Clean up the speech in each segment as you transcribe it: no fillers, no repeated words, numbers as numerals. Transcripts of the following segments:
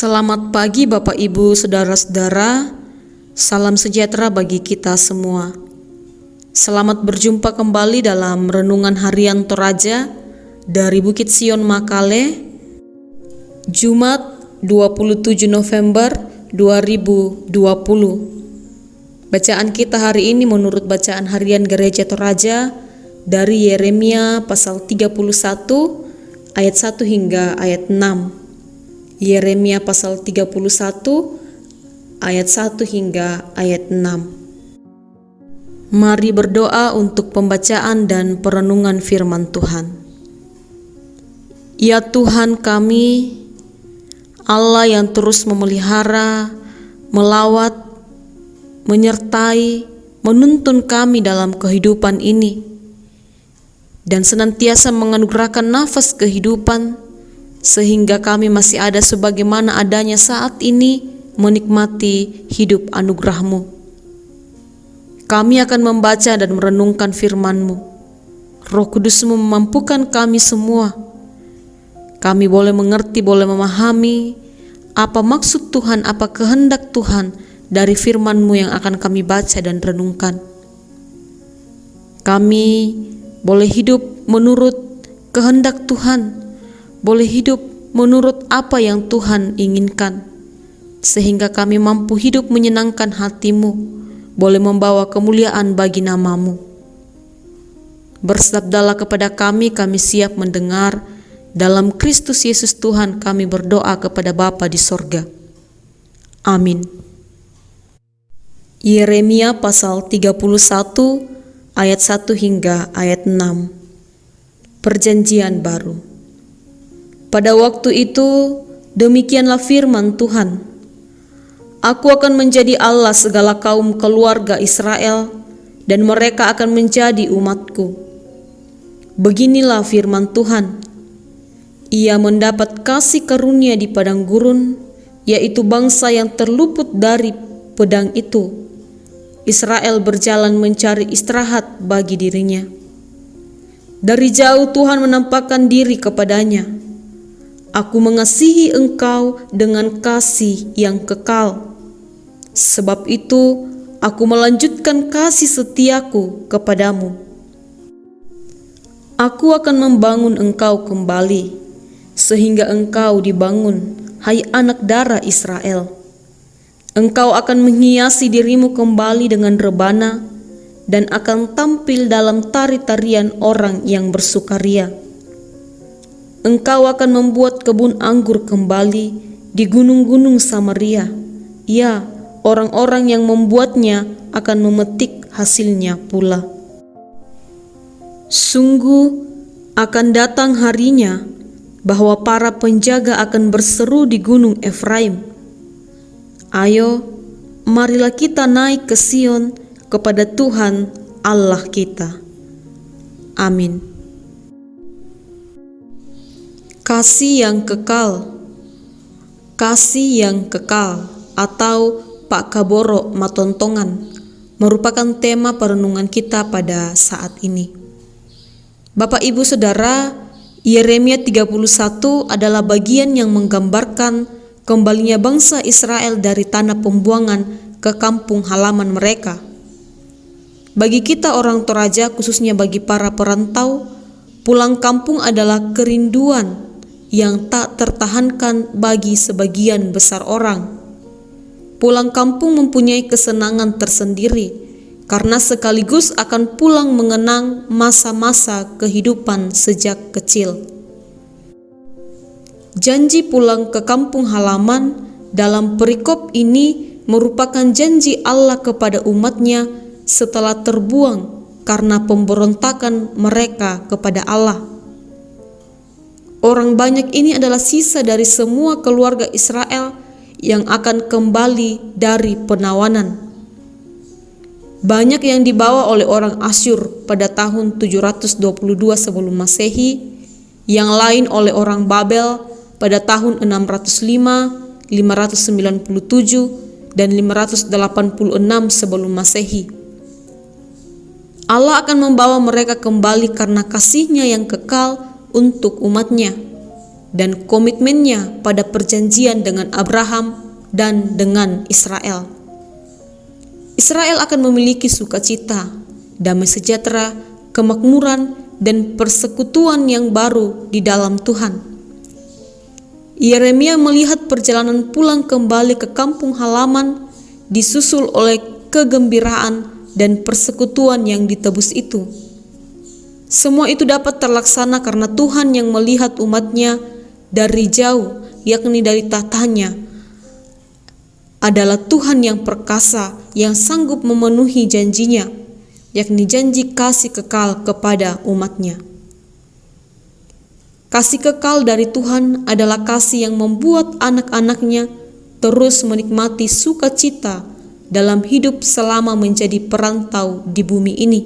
Selamat pagi Bapak Ibu Saudara-saudara, salam sejahtera bagi kita semua. Selamat berjumpa kembali dalam Renungan Harian Toraja dari Bukit Sion Makale, Jumat 27 November 2020. Bacaan kita hari ini menurut bacaan harian Gereja Toraja dari Yeremia pasal 31 ayat 1 hingga ayat 6. Yeremia pasal 31 ayat 1 hingga ayat 6. Mari berdoa untuk pembacaan dan perenungan firman Tuhan. Ya Tuhan kami, Allah yang terus memelihara, melawat, menyertai, menuntun kami dalam kehidupan ini, dan senantiasa menganugerahkan nafas kehidupan, sehingga kami masih ada sebagaimana adanya saat ini menikmati hidup anugerah-Mu. Kami akan membaca dan merenungkan firman-Mu. Roh Kudus-Mu memampukan kami semua. Kami boleh mengerti, boleh memahami apa maksud Tuhan, apa kehendak Tuhan dari firman-Mu yang akan kami baca dan renungkan. Kami boleh hidup menurut kehendak Tuhan, boleh hidup menurut apa yang Tuhan inginkan, sehingga kami mampu hidup menyenangkan hati-Mu, boleh membawa kemuliaan bagi nama-Mu. Bersabdalah kepada kami siap mendengar. Dalam Kristus Yesus Tuhan kami berdoa kepada Bapa di sorga. Amin. Yeremia pasal 31 ayat 1 hingga ayat 6. Perjanjian baru. Pada waktu itu, demikianlah firman Tuhan. Aku akan menjadi Allah segala kaum keluarga Israel, dan mereka akan menjadi umatku. Beginilah firman Tuhan. Ia mendapat kasih karunia di padang gurun, yaitu bangsa yang terluput dari pedang itu. Israel berjalan mencari istirahat bagi dirinya. Dari jauh Tuhan menampakkan diri kepadanya. Aku mengasihi engkau dengan kasih yang kekal. Sebab itu, aku melanjutkan kasih setiaku kepadamu. Aku akan membangun engkau kembali, sehingga engkau dibangun, hai anak darah Israel. Engkau akan menghiasi dirimu kembali dengan rebana, dan akan tampil dalam tari-tarian orang yang bersukaria. Engkau akan membuat kebun anggur kembali di gunung-gunung Samaria. Ya, orang-orang yang membuatnya akan memetik hasilnya pula. Sungguh akan datang harinya bahwa para penjaga akan berseru di gunung Efraim. Ayo, marilah kita naik ke Sion kepada Tuhan Allah kita. Amin. Kasih yang kekal. Kasih yang kekal atau Pak Kaboro Matontongan merupakan tema perenungan kita pada saat ini. Bapak Ibu Saudara, Yeremia 31 adalah bagian yang menggambarkan kembalinya bangsa Israel dari tanah pembuangan ke kampung halaman mereka. Bagi kita orang Toraja, khususnya bagi para perantau, pulang kampung adalah kerinduan yang tak tertahankan bagi sebagian besar orang. Pulang kampung mempunyai kesenangan tersendiri karena sekaligus akan pulang mengenang masa-masa kehidupan sejak kecil. Janji pulang ke kampung halaman dalam perikop ini merupakan janji Allah kepada umatnya setelah terbuang karena pemberontakan mereka kepada Allah. Orang banyak ini adalah sisa dari semua keluarga Israel yang akan kembali dari penawanan. Banyak yang dibawa oleh orang Asyur pada tahun 722 sebelum Masehi, yang lain oleh orang Babel pada tahun 605, 597, dan 586 sebelum Masehi. Allah akan membawa mereka kembali karena kasih-Nya yang kekal untuk umatnya. dan komitmennya pada perjanjian dengan Abraham dan dengan Israel. Israel akan memiliki sukacita, damai sejahtera, kemakmuran, dan persekutuan yang baru di dalam Tuhan. Yeremia melihat perjalanan pulang kembali ke kampung halaman disusul oleh kegembiraan dan persekutuan yang ditebus itu. Semua itu dapat terlaksana karena Tuhan yang melihat umatnya dari jauh, yakni dari tahtanya, adalah Tuhan yang perkasa yang sanggup memenuhi janjinya, yakni janji kasih kekal kepada umatnya. Kasih kekal dari Tuhan adalah kasih yang membuat anak-anaknya terus menikmati sukacita dalam hidup selama menjadi perantau di bumi ini.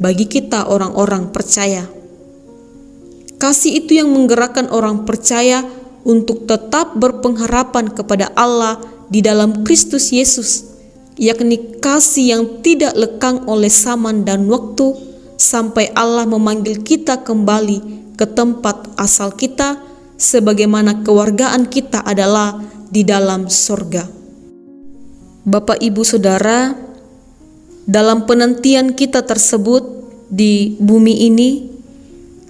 Bagi kita orang-orang percaya, kasih itu yang menggerakkan orang percaya untuk tetap berpengharapan kepada Allah di dalam Kristus Yesus, yakni kasih yang tidak lekang oleh zaman dan waktu, sampai Allah memanggil kita kembali ke tempat asal kita, sebagaimana kewargaan kita adalah di dalam sorga. Bapak, Ibu, Saudara, dalam penantian kita tersebut di bumi ini,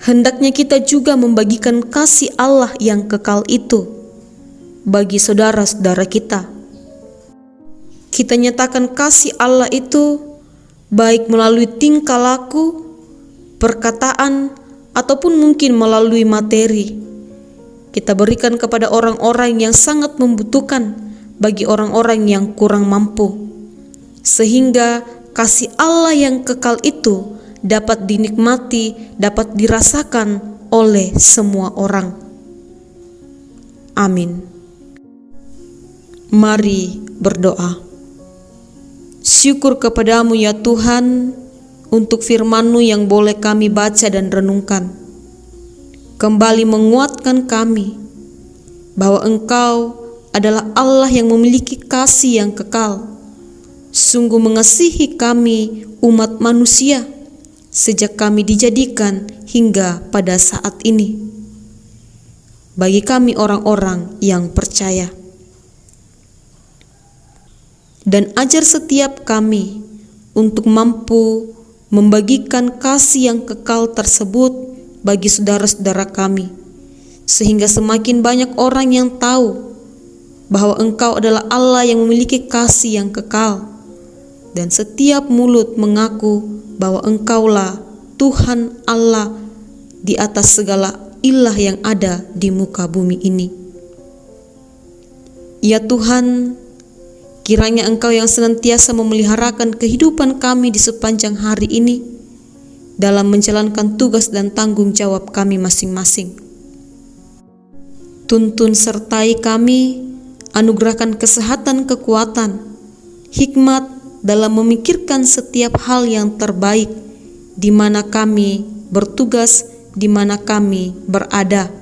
hendaknya kita juga membagikan kasih Allah yang kekal itu bagi saudara-saudara kita. Kita nyatakan kasih Allah itu baik melalui tingkah laku, perkataan, ataupun mungkin melalui materi. Kita berikan kepada orang-orang yang sangat membutuhkan, bagi orang-orang yang kurang mampu, sehingga kasih Allah yang kekal itu dapat dinikmati, dapat dirasakan oleh semua orang. Amin. Mari berdoa. Syukur kepadamu ya Tuhan untuk firman-Mu yang boleh kami baca dan renungkan. Kembali menguatkan kami bahwa Engkau adalah Allah yang memiliki kasih yang kekal. Sungguh mengasihi kami umat manusia sejak kami dijadikan hingga pada saat ini. Bagi kami orang-orang yang percaya. Dan ajar setiap kami untuk mampu membagikan kasih yang kekal tersebut bagi saudara-saudara kami, sehingga semakin banyak orang yang tahu bahwa Engkau adalah Allah yang memiliki kasih yang kekal, dan setiap mulut mengaku bahwa Engkaulah Tuhan Allah di atas segala ilah yang ada di muka bumi ini. Ya Tuhan, kiranya Engkau yang senantiasa memeliharakan kehidupan kami di sepanjang hari ini dalam menjalankan tugas dan tanggung jawab kami masing-masing. Tuntun sertai kami, anugerahkan kesehatan, kekuatan, hikmat dalam memikirkan setiap hal yang terbaik di mana kami bertugas, di mana kami berada,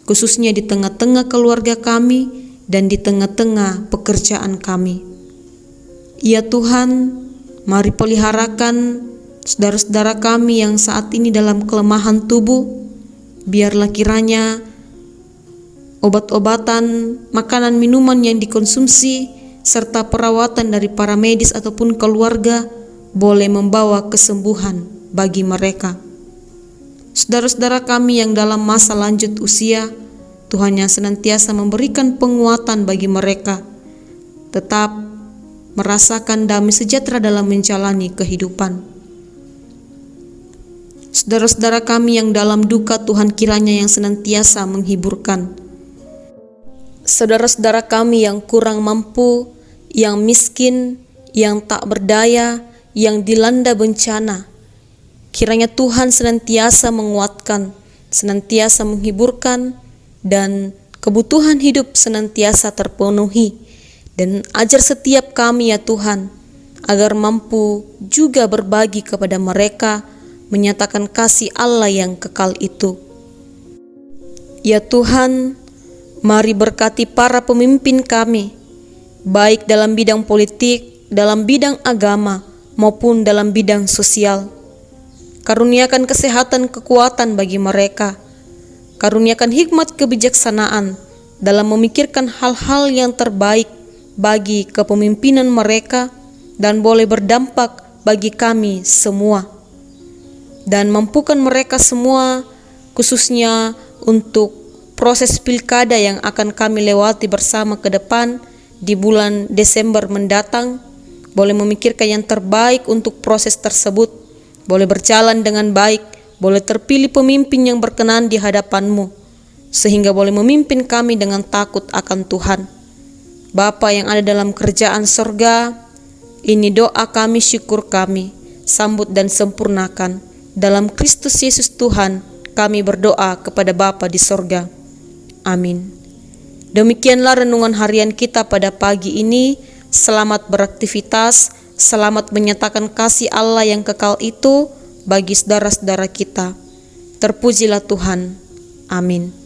khususnya di tengah-tengah keluarga kami dan di tengah-tengah pekerjaan kami. Ya Tuhan, mari peliharakan saudara-saudara kami yang saat ini dalam kelemahan tubuh. Biarlah kiranya obat-obatan, makanan, minuman yang dikonsumsi, serta perawatan dari para medis ataupun keluarga boleh membawa kesembuhan bagi mereka. Saudara-saudara kami yang dalam masa lanjut usia, Tuhan yang senantiasa memberikan penguatan bagi mereka, tetap merasakan damai sejahtera dalam menjalani kehidupan. Saudara-saudara kami yang dalam duka, Tuhan kiranya yang senantiasa menghiburkan. Saudara-saudara kami yang kurang mampu, yang miskin, yang tak berdaya, yang dilanda bencana, kiranya Tuhan senantiasa menguatkan, senantiasa menghiburkan, dan kebutuhan hidup senantiasa terpenuhi. Dan ajar setiap kami ya Tuhan, agar mampu juga berbagi kepada mereka, menyatakan kasih Allah yang kekal itu. Ya Tuhan, mari berkati para pemimpin kami, baik dalam bidang politik, dalam bidang agama, maupun dalam bidang sosial. Karuniakan kesehatan, kekuatan bagi mereka. Karuniakan hikmat kebijaksanaan dalam memikirkan hal-hal yang terbaik bagi kepemimpinan mereka dan boleh berdampak bagi kami semua. Dan mampukan mereka semua, khususnya untuk proses pilkada yang akan kami lewati bersama ke depan di bulan Desember mendatang, boleh memikirkan yang terbaik untuk proses tersebut, boleh berjalan dengan baik, boleh terpilih pemimpin yang berkenan di hadapan-Mu, sehingga boleh memimpin kami dengan takut akan Tuhan. Bapa yang ada dalam kerajaan sorga, ini doa kami, syukur kami, sambut dan sempurnakan. Dalam Kristus Yesus Tuhan, kami berdoa kepada Bapa di sorga. Amin. Demikianlah renungan harian kita pada pagi ini. Selamat beraktivitas, selamat menyatakan kasih Allah yang kekal itu bagi saudara-saudara kita. Terpujilah Tuhan. Amin.